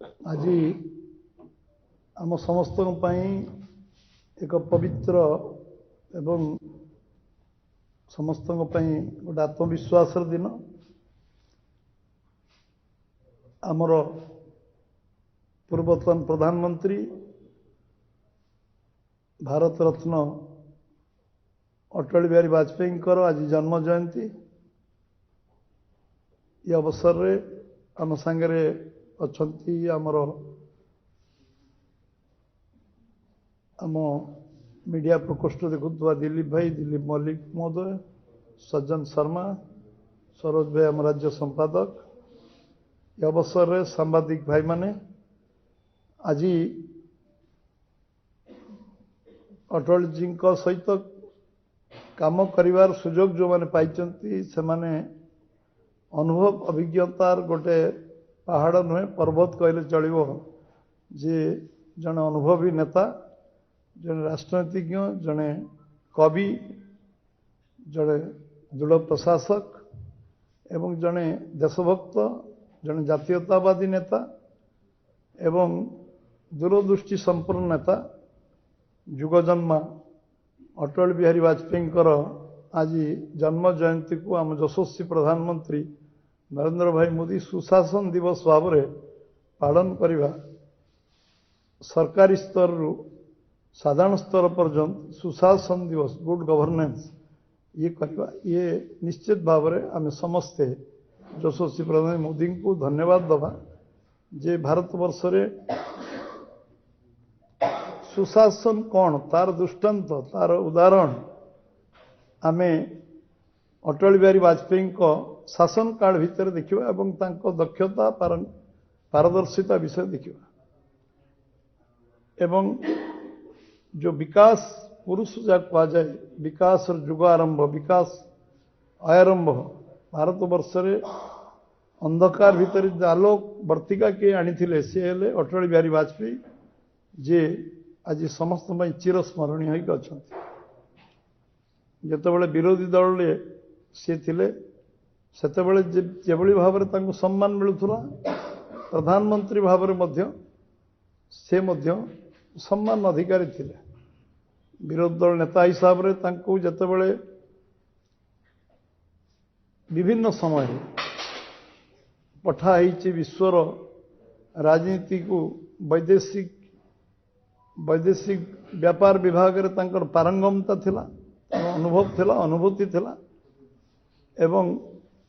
आज आम समस्त एक पवित्र एवं समस्त गोटे आत्मविश्वास दिन आमर पूर्वतन प्रधानमंत्री भारत रत्न अटल बिहारी वाजपेयी आज जन्म जयंती। ये अवसर रे आम सांगे अच्छी आमर आम मीडिया प्रकोष्ठ देखुवा दिलीप भाई, दिलीप मल्लिक महोदय, सज्जन शर्मा, सरोज भाई आम राज्य संपादक, ये अवसर रे सांबादिक भाई माने आज अटल जी सहित काम करिवार सुजोग जो माने पाइचंती से माने अनुभव अभिज्ञतार गोटे पहाड़ नुहे पर्वत कहले चलो जे जने अनुभवी नेता, जने राजनीतिज्ञ, जने कवि, जने दृढ़ प्रशासक एवं जने देशभक्त, जने जातीयतावादी नेता एवं दूरदृष्टि संपन्न नेता जुगजन्मा अटल बिहारी वाजपेयी आज जन्म जयंती को आम यशस्वी प्रधानमंत्री नरेंद्र भाई मोदी सुशासन दिवस भाव में पालन करवा सरकारी स्तर रु साधारण स्तर पर्यंत सुशासन दिवस गुड गवर्नेंस ये करवा ये निश्चित भाव में आम समस्ते यशस्वी प्रधानमंत्री मोदी को धन्यवाद दबा जे भारत वर्ष रे सुशासन कौन तार दृष्टांत तार उदाहरण आमे अटल बिहारी वाजपेयी को शासन काल भितर देखिबा एवं तांको दक्षता पारदर्शिता विषय देखिबा एवं जो विकास पुरुष जा कहा जाए विकास जुग आरंभ विकास आरंभ भारत वर्ष रे अंधकार भितर आलोक वर्तिका के आनी से हेले अटल बिहारी वाजपेयी जे आज समस्त चिरस्मरणीय अच्छा जितेबाला विरोधी दल सी थिले सेतेबाला जेभली भाव में सम्मान मिलुला प्रधानमंत्री भाव में से सम्मान अधिकारी थिले विरोधी दल नेता हिसाब से जितेबाला विभिन्न समय पठाई विश्वर राजनीति को वैदेशिक व्यापार विभाग रे तांकर पारंगमता थिला, अनुभव थिला, अनुभूति थिला एवं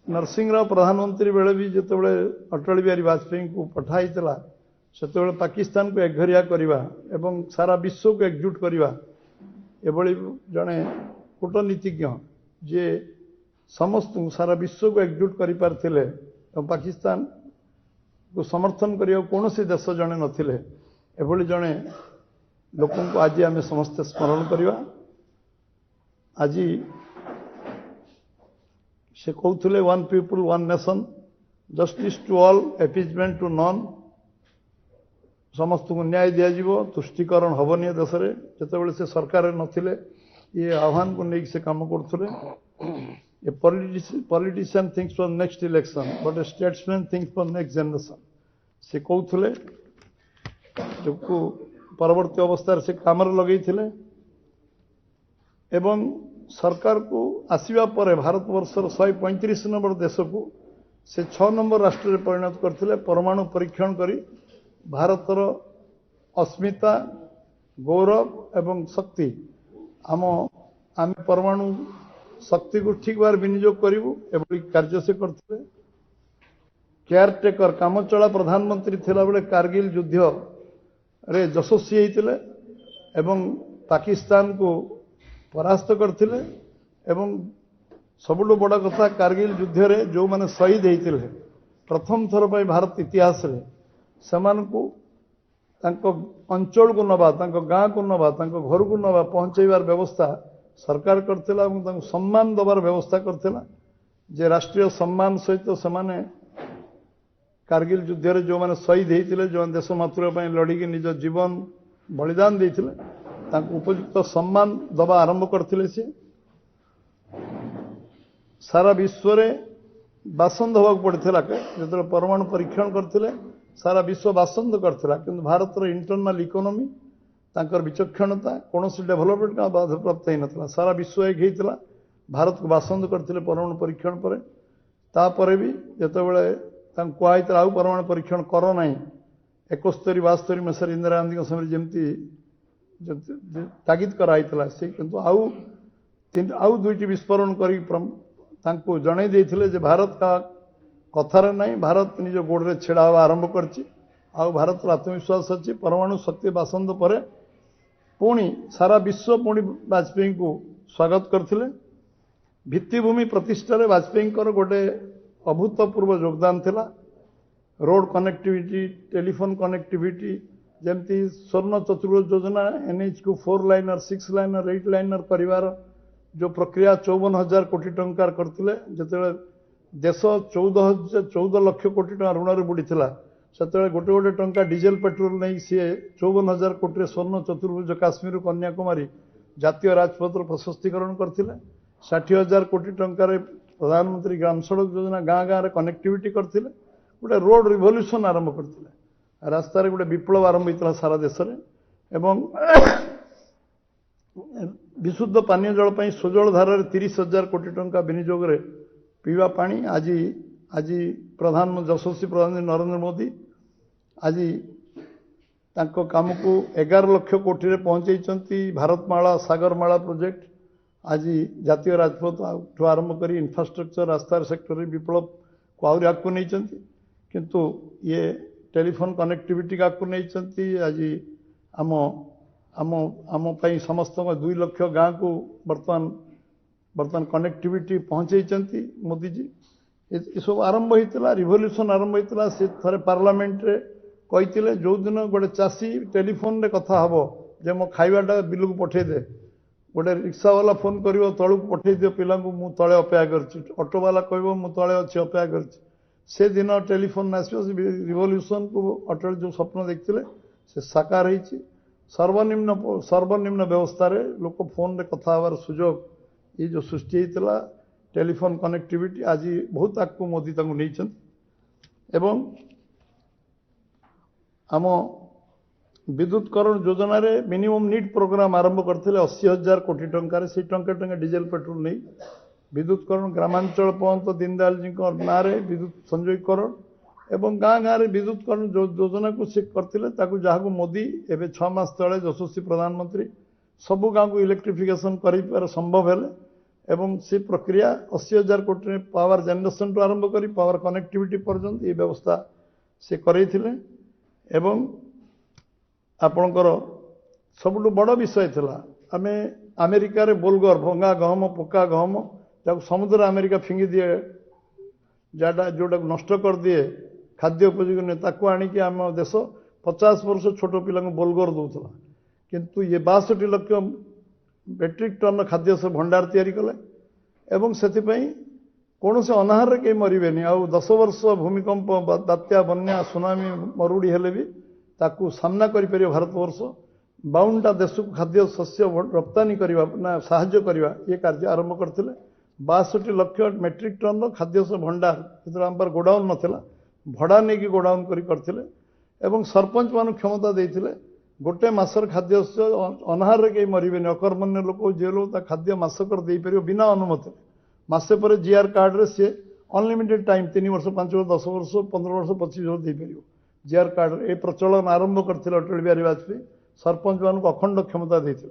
नरसिंहराव प्रधानमंत्री बेले भी जितेबाला अटल बिहारी वाजपेयी को पठाई से पाकिस्तान को एकघरिया करवा एवं सारा विश्व को एकजुट करवा एभली जड़े कूटनीतिज्ञ जे समस्त सारा विश्व को एकजुट कर पारे पाकिस्तान को समर्थन करने कौन देश जड़े नथिले एभली जड़े लोक आज आम समस्ते स्मरण करवा। आज से कहते one people one nation justice to all appeasement to none समस्त को न्याय दिज्व तुष्टिकरण हेनी देश में जितेबाला से सरकार नथिले ये आह्वान को लेकिन से कम करते politician thinks for next election but A statesman thinks for next generation से कहते जो परवर्ती अवस्था से काम लगे एवं सरकार को आसवा पर भारत वर्षर 135 नंबर देश को से 6 नंबर राष्ट्र में परिणत करते परमाणु परीक्षण करी भारतर अस्मिता गौरव एवं शक्ति आम परमाणु शक्ति को ठीक बार विनियोग करूँ एवं कार्य से करते केयरटेकर काम चला प्रधानमंत्री थिला बेले कारगिल युद्ध रे यशस्वी होते एवं पाकिस्तान को परास्त करते एवं सबुठ बड़ कथा कारगिल युद्ध रे जो माने शहीद होते प्रथम थर पर भारत इतिहास रे समान को अंचल को नवा गाँ को नवा घर को नवा पहुँचाइबार व्यवस्था सरकार करथिला एवं सम्मान दबार व्यवस्था करथिला जे राष्ट्रीय सम्मान सहित से कारगिल युद्ध रे जो माने शहीद होते जो देश मातृका लड़िकी निज जीवन बलिदान देते उपयुक्त सम्मान दबा आरंभ करते से सारा विश्व रे बासंद होगा पड़ता जो परमाणु परीक्षण करते सारा विश्व बासंद करथिला किंतु भारतर इंटरनल इकोनॉमी तांकर विचक्षणता कौनसी डेभलपमेंट का बाधाप्राप्त ही नथिला सारा विश्व एक होता भारत को बासंद करथिले परमाणु परीक्षण पर तापरे भी जेतेबेले कहला आउ परमाणु परीक्षण कर ना 71-72 मसीह इंदिरा गांधी समय जमती तागिद कराइला से किंतु आउ दुईटी विस्फोरण कर जन जे भारत का कथार नहीं भारत निज गोड़े छेड़ा हवा आरंभ कर भारत आत्मविश्वास अच्छी परमाणु शक्ति बासंद पर पुणी सारा विश्व पुणी वाजपेयी को स्वागत करते भित्तिभूमि प्रतिष्ठार वाजपेयी गोटे अभूतपूर्व योगदान थिला रोड कनेक्टिविटी टेलीफोन कनेक्टिविटी जमती स्वर्ण चतुर्भुज योजना एनएच को 4 लाइनर 6 लाइनर 8 लाइनर परिवार जो प्रक्रिया 54,000 कोटी टंकार करते जिते देश 14 लाख कोटी टका ऋण बुड़ी से गोटे गोटे टंका डीजेल पेट्रोल नहीं सी 54,000 कोटी स्वर्ण चतुर्भुज काश्मीर कन्याकुमारी जातीय राजपथ प्रशस्तीकरण करते 60,000 कोटी टंकार प्रधानमंत्री ग्राम सड़क योजना गाँ गाँव में कनेक्टिविटी करते गोटे रोड रिवोल्यूशन आरंभ करते रास्तार गोटे विप्लव आरंभ होता सारा देश में एवं विशुद्ध पानीय जल सुजल धारा 30,000 कोटी टंका विनियोग पीवा पानी आज आज प्रधानमंत्री यशस्वी प्रधानमंत्री नरेंद्र मोदी आज काम को 11 लाख कोटी रे पहुंचाई भारतमाला सागरमाला प्रोजेक्ट आज जातीय राजपथ आरंभ कर इंफ्रास्ट्रक्चर रास्तार सेक्टर विप्लव को आहरी आगू नहीं किंतु ये टेलीफोन कनेक्टिविटी आगू नहीं आज आम आम आम समस्त 2 लाख गाँ को बर्तमान कनेक्टिविटी पहुंचाई मोदी जी ये सब आरंभ होता रिवोल्यूशन आरंभ होता से थे पार्लियामेंट रे कहते जो दिन गोटे चाषी टेलीफोन रे कथा हम जे मो खाइबाटा बिल को पठे दे गोटे रिक्शा वाला फोन कर तलू पठे दियो पिला मु तले अपेक्षा कर ऑटो वाला कह मु तले अच्छी अपेक्षा कर से दिन टेलीफोन आसो रिवोल्यूशन को अटल जो स्वप्न देखते से साकार होती सर्वनिम्न व्यवस्था रे लोक फोन रे कथा हबार सुजोग ये जो सृष्टि होता टेलीफोन कनेक्टिविटी आज बहुत आगू मोदी नहीं एवं आम विद्युतकरण योजना रे मिनिमम नीड प्रोग्राम आरंभ करते 80,000 कोटी टंकार से टंका डीजेल पेट्रोल नहीं विद्युतकरण ग्रामांचल पर्यंत दीनदयाल जी ना विद्युत संयोगीकरण एवं गाँ गाँव में विद्युतकरण योजना को से करते जहाँ मोदी एवं 6 मास तले यशस्वी प्रधानमंत्री सबू गाँव को इलेक्ट्रिफिकेशन कर संभव है एवं से प्रक्रिया 80,000 कोटी पावर जनरेशन टू आरंभ कर पावर कनेक्टिविटी पर्यंत ये व्यवस्था से करते एवं आपणकर सबुठ बड़ विषय थिला आमे अमेरिका रे बोलगर भंगा गहम पक्का गहम जब समुद्र अमेरिका फिंगी दिए जाटा जोटा नष्ट कर दिए खाद्य उपयोगी नहीं ताकू आणिकी आम देश 50 वर्ष छोट पिला बोलगर दौला किंतु ये 62 लाख मेट्रिक टन खाद्य से भंडार तैयारी कले एवं से कौन से अनाहार कहीं मरबे आ 10 वर्ष भूमिकंप बात्या बन्या सुनामी मरुड़ी हेले भी ताकू सामना कर भारतवर्ष 52टा देश को खाद्य शस्य रप्तानी करवा ना साहाय्य करवा ये कार्य आरंभ करते 62 लाख मेट्रिक टन खाद्य से भंडार जो आम गोडाउन नाला भड़ा नहीं कि गोडाउन करते एवं सरपंच मान क्षमता देते गोटे मासर खाद्य अनाहार कहीं मरबे अकर्मण्य लोक जे लोग खाद्य मासकर दे पार बिना अनुमति मसे पर जीआर कार्ड रे सी अनलिमिटेड टाइम 3 वर्ष 5 वर्ष 10 वर्ष 15 वर्ष 25 वर्ष दे पार जीआर कार्ड ए प्रचलन आरंभ करते अटल बिहारी वाजपेयी सरपंच मान अखंड क्षमता देते